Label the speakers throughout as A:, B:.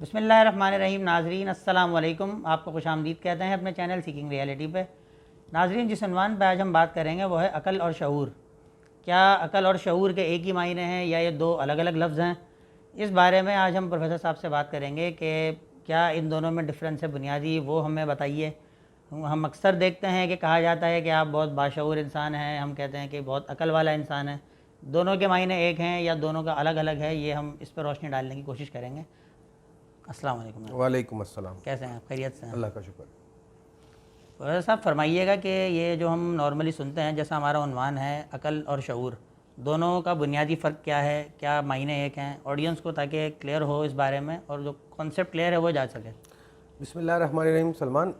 A: بسم اللہ الرحمن الرحیم. ناظرین السلام علیکم. آپ کو خوش آمدید کہتے ہیں اپنے چینل سیکنگ ریئلٹی پہ. ناظرین جس عنوان پہ آج ہم بات کریں گے وہ ہے عقل اور شعور. کیا عقل اور شعور کے ایک ہی معنی ہیں یا یہ دو الگ الگ لفظ ہیں؟ اس بارے میں آج ہم پروفیسر صاحب سے بات کریں گے کہ کیا ان دونوں میں ڈفرینس ہے بنیادی، وہ ہمیں بتائیے. ہم اکثر دیکھتے ہیں کہ کہا جاتا ہے کہ آپ بہت باشعور انسان ہیں، ہم کہتے ہیں کہ بہت عقل والا انسان ہے. دونوں کے معنی ایک ہیں یا دونوں کا الگ الگ ہے، یہ ہم اس پر روشنی ڈالنے کی کوشش کریں گے. السلام علیکم.
B: وعلیکم السلام.
A: کیسے ہیں آپ؟ خیریت سے ہیں؟
B: اللہ کا شکر.
A: پروفیسر صاحب فرمائیے گا کہ یہ جو ہم نارملی سنتے ہیں، جیسا ہمارا عنوان ہے عقل اور شعور، دونوں کا بنیادی فرق کیا ہے؟ کیا معنی ایک ہیں آڈینس کو، تاکہ کلیئر ہو اس بارے میں اور جو کانسیپٹ کلیئر ہے وہ جا سکے.
B: بسم اللہ الرحمن الرحیم. Salman,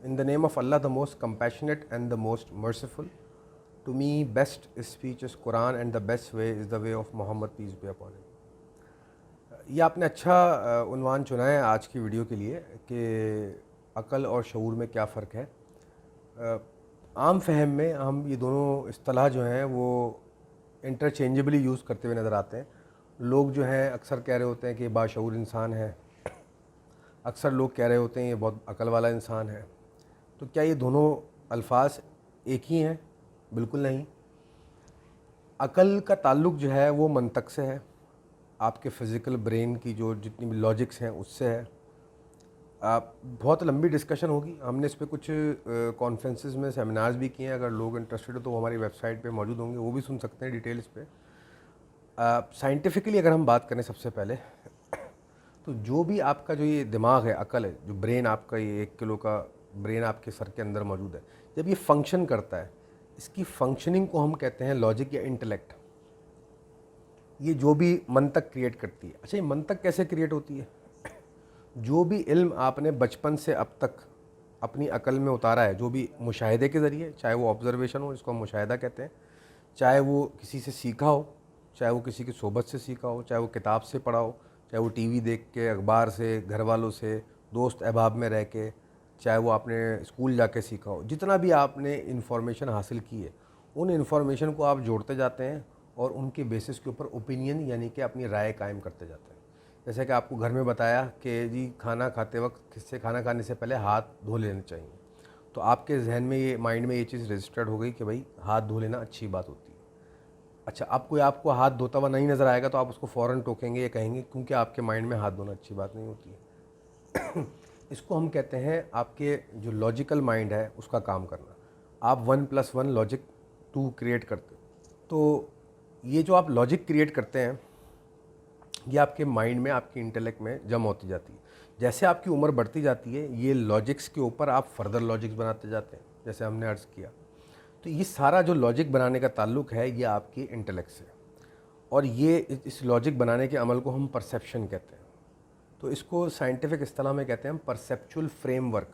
B: in the name of Allah, the most compassionate and the most merciful. To me, best speech is Quran and the best way is the way of Muhammad, peace be upon him. یہ آپ نے اچھا عنوان چنا ہے آج کی video کے لیے کہ عقل اور شعور میں کیا فرق ہے. عام فہم میں ہم یہ دونوں اصطلاح جو ہیں وہ انٹرچینجبلی یوز کرتے ہوئے نظر آتے ہیں. لوگ جو ہیں اکثر کہہ رہے ہوتے ہیں کہ یہ باشعور انسان ہے، اکثر لوگ کہہ رہے ہوتے ہیں یہ بہت عقل والا انسان ہے. تو کیا یہ دونوں الفاظ ایک ہی ہیں؟ بالکل نہیں. عقل کا تعلق جو ہے وہ منطق سے ہے، آپ کے فزیکل برین کی جو جتنی بھی لاجکس ہیں اس سے ہے. بہت لمبی ڈسکشن ہوگی، ہم نے اس پہ کچھ کانفرنسز میں سیمینارز بھی کیے ہیں. اگر لوگ انٹرسٹڈ ہو تو وہ ہماری ویب سائٹ پہ موجود ہوں گے، وہ بھی سن سکتے ہیں ڈیٹیلز پہ. سائنٹیفکلی اگر ہم بات کریں سب سے پہلے تو جو بھی آپ کا جو یہ دماغ ہے، عقل ہے، جو برین آپ کا، یہ 1 کلو کا برین آپ کے سر کے اندر موجود ہے، جب یہ فنکشن کرتا ہے، اس کی فنکشننگ کو ہم کہتے ہیں لاجک یا انٹلیکٹ. یہ جو بھی منطق کریٹ کرتی ہے. اچھا، یہ منطق کیسے کریٹ ہوتی ہے؟ جو بھی علم آپ نے بچپن سے اب تک اپنی عقل میں اتارا ہے، جو بھی مشاہدے کے ذریعے، چاہے وہ آبزرویشن ہو، جس کو ہم مشاہدہ کہتے ہیں، چاہے وہ کسی سے سیکھا ہو، چاہے وہ کسی کی صحبت سے سیکھا ہو، چاہے وہ کتاب سے پڑھا ہو، چاہے وہ ٹی وی دیکھ کے، اخبار سے، گھر والوں سے، دوست احباب میں رہ کے، چاہے وہ آپ نے اسکول جا کے سیکھا ہو، جتنا بھی آپ نے انفارمیشن حاصل کی ہے، ان انفارمیشن کو آپ جوڑتے جاتے ہیں اور ان کے بیسس کے اوپر اوپینین یعنی کہ اپنی رائے قائم کرتے جاتے ہیں. جیسے کہ آپ کو گھر میں بتایا کہ جی کھانا کھاتے وقت کھانا کھانے سے پہلے ہاتھ دھو لینے چاہیے، تو آپ کے ذہن میں یہ مائنڈ میں یہ چیز رجسٹرڈ ہو گئی کہ بھائی ہاتھ دھو لینا اچھی بات ہوتی ہے. اچھا، اب کوئی آپ کو ہاتھ دھوتا ہوا نہیں نظر آئے گا تو آپ اس کو فوراً ٹوکیں گے یا کہیں گے، کیونکہ آپ کے مائنڈ میں ہاتھ دھونا اچھی بات نہیں ہوتی ہے. اس کو ہم کہتے ہیں آپ کے جو لاجیکل مائنڈ ہے اس کا کام کرنا. آپ 1+1 لاجک 2 کریٹ کرتے. تو یہ جو آپ لاجک کریٹ کرتے ہیں یہ آپ کے مائنڈ میں، آپ کی انٹلیکٹ میں جمع ہوتی جاتی ہے. جیسے آپ کی عمر بڑھتی جاتی ہے، یہ لاجکس کے اوپر آپ فردر لاجکس بناتے جاتے ہیں، جیسے ہم نے عرض کیا. تو یہ سارا جو لاجک بنانے کا تعلق ہے یہ آپ کی انٹلیکٹ سے، اور یہ اس لاجک بنانے کے عمل کو ہم پرسیپشن کہتے ہیں. تو اس کو سائنٹیفک اصطلاح میں کہتے ہیں ہم پرسیپچول فریم ورک.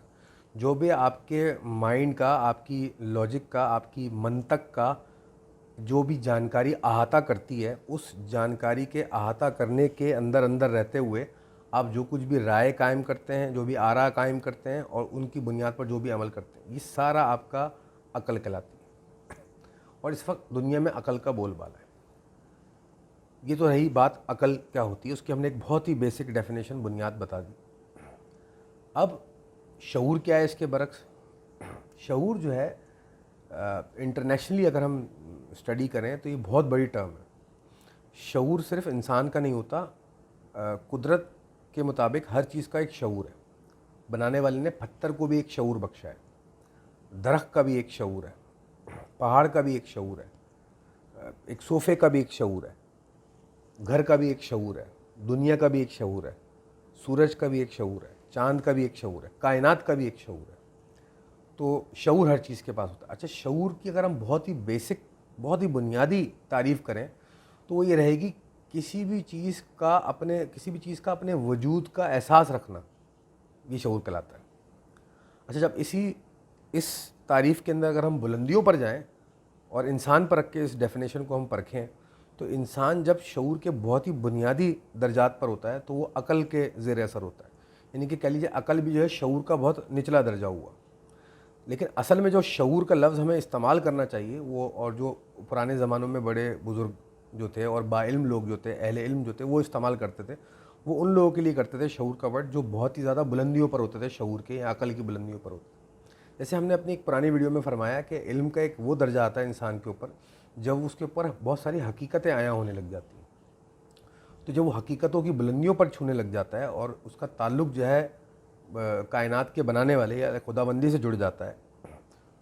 B: جو بھی آپ کے مائنڈ کا، آپ کی لاجک کا، آپ کی منطق کا جو بھی جانکاری احاطہ کرتی ہے، اس جانکاری کے احاطہ کرنے کے اندر اندر رہتے ہوئے آپ جو کچھ بھی رائے قائم کرتے ہیں، جو بھی آراء قائم کرتے ہیں اور ان کی بنیاد پر جو بھی عمل کرتے ہیں، یہ سارا آپ کا عقل کہلاتی ہے. اور اس وقت دنیا میں عقل کا بول بالا ہے. یہ تو رہی بات عقل کیا ہوتی ہے، اس کی ہم نے ایک بہت ہی بیسک ڈیفینیشن بنیاد بتا دی. اب شعور کیا ہے اس کے برعکس؟ شعور جو ہے انٹرنیشنلی اگر ہم اسٹڈی کریں تو یہ بہت بڑی ٹرم ہے. شعور صرف انسان کا نہیں ہوتا، قدرت کے مطابق ہر چیز کا ایک شعور ہے. بنانے والے نے پتھر کو بھی ایک شعور بخشا ہے، درخت کا بھی ایک شعور ہے، پہاڑ کا بھی ایک شعور ہے، ایک صوفے کا بھی ایک شعور ہے، گھر کا بھی ایک شعور ہے، دنیا کا بھی ایک شعور ہے، سورج کا بھی ایک شعور ہے، چاند کا بھی ایک شعور ہے، کائنات کا بھی ایک شعور ہے. تو شعور ہر چیز کے پاس ہوتا ہے. اچھا، شعور کی اگر ہم بہت ہی بیسک، بہت ہی بنیادی تعریف کریں تو وہ یہ رہے گی، کسی بھی چیز کا اپنے وجود کا احساس رکھنا، یہ شعور کہلاتا ہے. اچھا، جب اس تعریف کے اندر اگر ہم بلندیوں پر جائیں اور انسان پر رکھ کے اس ڈیفینیشن کو ہم پرکھیں تو انسان جب شعور کے بہت ہی بنیادی درجات پر ہوتا ہے تو وہ عقل کے زیر اثر ہوتا ہے. یعنی کہ کہہ لیجیے عقل بھی جو ہے شعور کا بہت نچلا درجہ ہوا. لیکن اصل میں جو شعور کا لفظ ہمیں استعمال کرنا چاہیے وہ، اور جو پرانے زمانوں میں بڑے بزرگ جو تھے اور با علم لوگ جو تھے، اہل علم جو تھے، وہ استعمال کرتے تھے، وہ ان لوگوں کے لیے کرتے تھے شعور کا ورڈ جو بہت ہی زیادہ بلندیوں پر ہوتے تھے، شعور کے یا عقل کی بلندیوں پر ہوتے تھے. جیسے ہم نے اپنی ایک پرانی ویڈیو میں فرمایا کہ علم کا ایک وہ درجہ آتا ہے انسان کے اوپر جب اس کے اوپر بہت ساری حقیقتیں عیاں ہونے لگ جاتی ہیں. تو جب وہ حقیقتوں کی بلندیوں پر چھونے لگ جاتا ہے اور اس کا تعلق جو ہے کائنات کے بنانے والے یا خداوندی سے جڑ جاتا ہے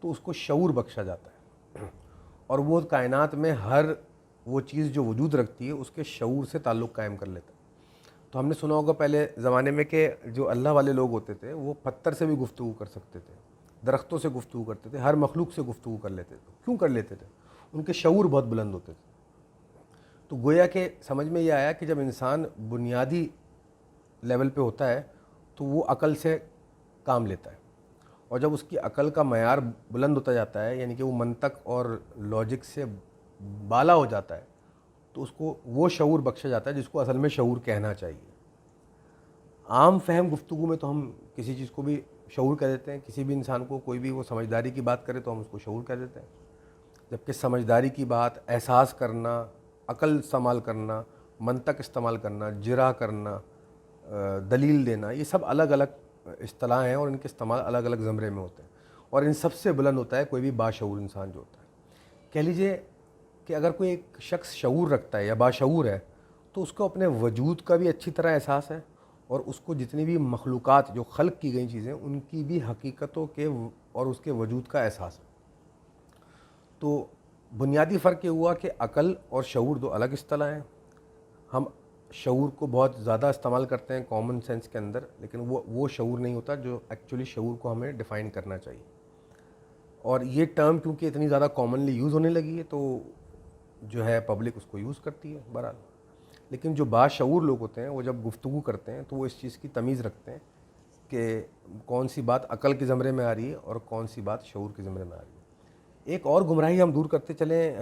B: تو اس کو شعور بخشا جاتا ہے، اور وہ کائنات میں ہر وہ چیز جو وجود رکھتی ہے اس کے شعور سے تعلق قائم کر لیتا ہے. تو ہم نے سنا ہوگا پہلے زمانے میں کہ جو اللہ والے لوگ ہوتے تھے وہ پتھر سے بھی گفتگو کر سکتے تھے، درختوں سے گفتگو کرتے تھے، ہر مخلوق سے گفتگو کر لیتے تھے. کیوں کر لیتے تھے؟ ان کے شعور بہت بلند ہوتے تھے. تو گویا کہ سمجھ میں یہ آیا کہ جب انسان بنیادی لیول پہ ہوتا ہے تو وہ عقل سے کام لیتا ہے، اور جب اس کی عقل کا معیار بلند ہوتا جاتا ہے یعنی کہ وہ منطق اور لاجک سے بالا ہو جاتا ہے تو اس کو وہ شعور بخشا جاتا ہے جس کو اصل میں شعور کہنا چاہیے. عام فہم گفتگو میں تو ہم کسی چیز کو بھی شعور کہہ دیتے ہیں، کسی بھی انسان کو کوئی بھی وہ سمجھداری کی بات کرے تو ہم اس کو شعور کہہ دیتے ہیں، جبکہ سمجھداری کی بات احساس کرنا، عقل استعمال کرنا، منطق استعمال کرنا، جرح کرنا، دلیل دینا، یہ سب الگ الگ اصطلاح ہیں اور ان کے استعمال الگ الگ زمرے میں ہوتے ہیں. اور ان سب سے بلند ہوتا ہے کوئی بھی باشعور انسان جو ہوتا ہے. کہہ لیجئے کہ اگر کوئی ایک شخص شعور رکھتا ہے یا باشعور ہے تو اس کو اپنے وجود کا بھی اچھی طرح احساس ہے، اور اس کو جتنی بھی مخلوقات جو خلق کی گئی چیزیں ان کی بھی حقیقتوں کے اور اس کے وجود کا احساس ہے. تو بنیادی فرق یہ ہوا کہ عقل اور شعور دو الگ اصطلاح ہیں. ہم شعور کو بہت زیادہ استعمال کرتے ہیں کامن سینس کے اندر، لیکن وہ شعور نہیں ہوتا جو ایکچولی شعور کو ہمیں ڈیفائن کرنا چاہیے. اور یہ ٹرم کیونکہ اتنی زیادہ کامنلی یوز ہونے لگی ہے تو جو ہے پبلک اس کو یوز کرتی ہے بہرحال. لیکن جو باشعور لوگ ہوتے ہیں وہ جب گفتگو کرتے ہیں تو وہ اس چیز کی تمیز رکھتے ہیں کہ کون سی بات عقل کے زمرے میں آ رہی ہے اور کون سی بات شعور کے زمرے میں آ رہی ہے. ایک اور گمراہی ہم دور کرتے چلیں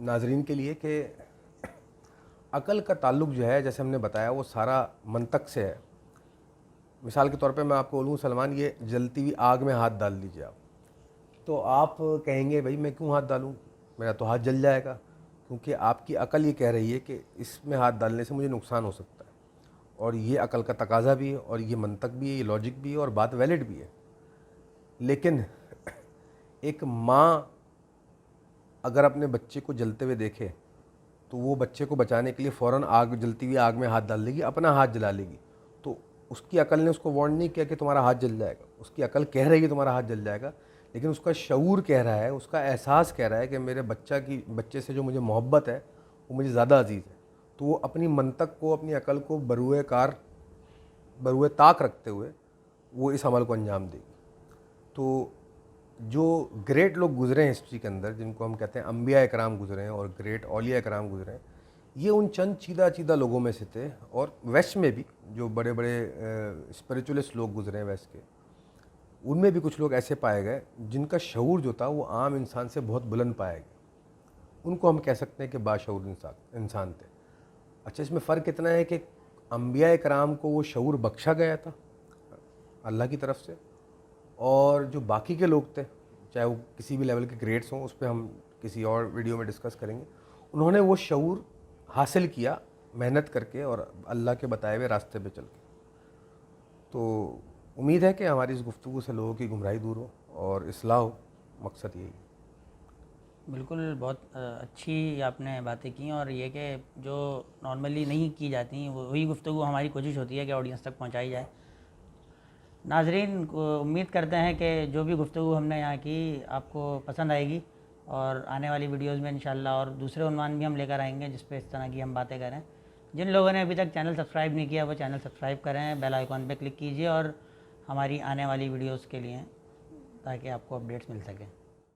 B: ناظرین کے لیے کہ عقل کا تعلق جو ہے جیسے ہم نے بتایا وہ سارا منطق سے ہے. مثال کے طور پہ میں آپ کو بولوں سلمان یہ جلتی ہوئی آگ میں ہاتھ ڈال دیجیے آپ، تو آپ کہیں گے بھائی میں کیوں ہاتھ ڈالوں، میرا تو ہاتھ جل جائے گا، کیونکہ آپ کی عقل یہ کہہ رہی ہے کہ اس میں ہاتھ ڈالنے سے مجھے نقصان ہو سکتا ہے. اور یہ عقل کا تقاضا بھی ہے اور یہ منطق بھی ہے، یہ لاجک بھی ہے اور بات ویلڈ بھی ہے. لیکن ایک ماں اگر اپنے بچے کو جلتے ہوئے دیکھے تو وہ بچے کو بچانے کے لیے فوراً جلتی ہوئی آگ میں ہاتھ ڈال دے گی، اپنا ہاتھ جلا لے گی. تو اس کی عقل نے اس کو وارن نہیں کیا کہ تمہارا ہاتھ جل جائے گا، اس کی عقل کہہ رہی ہے تمہارا ہاتھ جل جائے گا، لیکن اس کا شعور کہہ رہا ہے، اس کا احساس کہہ رہا ہے کہ میرے بچے سے جو مجھے محبت ہے وہ مجھے زیادہ عزیز ہے. تو وہ اپنی منطق کو، اپنی عقل کو بروئے طاق رکھتے ہوئے وہ اس عمل کو انجام دے گی. تو جو گریٹ لوگ گزرے ہیں ہسٹری کے اندر، جن کو ہم کہتے ہیں انبیاء اکرام گزرے ہیں اور گریٹ اولیاء اکرام گزرے ہیں، یہ ان چند چیدہ لوگوں میں سے تھے. اور ویسٹ میں بھی جو بڑے بڑے اسپریچولسٹ لوگ گزرے ہیں ویسٹ کے، ان میں بھی کچھ لوگ ایسے پائے گئے جن کا شعور جو تھا وہ عام انسان سے بہت بلند پایا گیا. ان کو ہم کہہ سکتے ہیں کہ باشعور انسان تھے. اچھا، اس میں فرق اتنا ہے کہ انبیاء اکرام کو وہ شعور بخشا گیا تھا اللہ کی طرف سے، اور جو باقی کے لوگ تھے چاہے وہ کسی بھی لیول کے گریڈس ہوں، اس پہ ہم کسی اور ویڈیو میں ڈسکس کریں گے، انہوں نے وہ شعور حاصل کیا محنت کر کے اور اللہ کے بتائے ہوئے راستے پہ چل کے. تو امید ہے کہ ہماری اس گفتگو سے لوگوں کی گمراہی دور ہو اور اصلاح ہو، مقصد یہی ہے.
A: بالکل، بہت اچھی آپ نے باتیں کی، اور یہ کہ جو نارملی نہیں کی جاتی وہی گفتگو ہماری کوشش ہوتی ہے کہ آڈینس تک پہنچائی جائے. ناظرین کو امید کرتے ہیں کہ جو بھی گفتگو ہم نے یہاں کی آپ کو پسند آئے گی، اور آنے والی ویڈیوز میں انشاءاللہ اور دوسرے عنوان بھی ہم لے کر آئیں گے جس پہ اس طرح کی ہم باتیں کریں. جن لوگوں نے ابھی تک چینل سبسکرائب نہیں کیا وہ چینل سبسکرائب کریں، بیل آئیکن پہ کلک کیجئے اور ہماری آنے والی ویڈیوز کے لیے تاکہ آپ کو اپڈیٹس مل سکیں.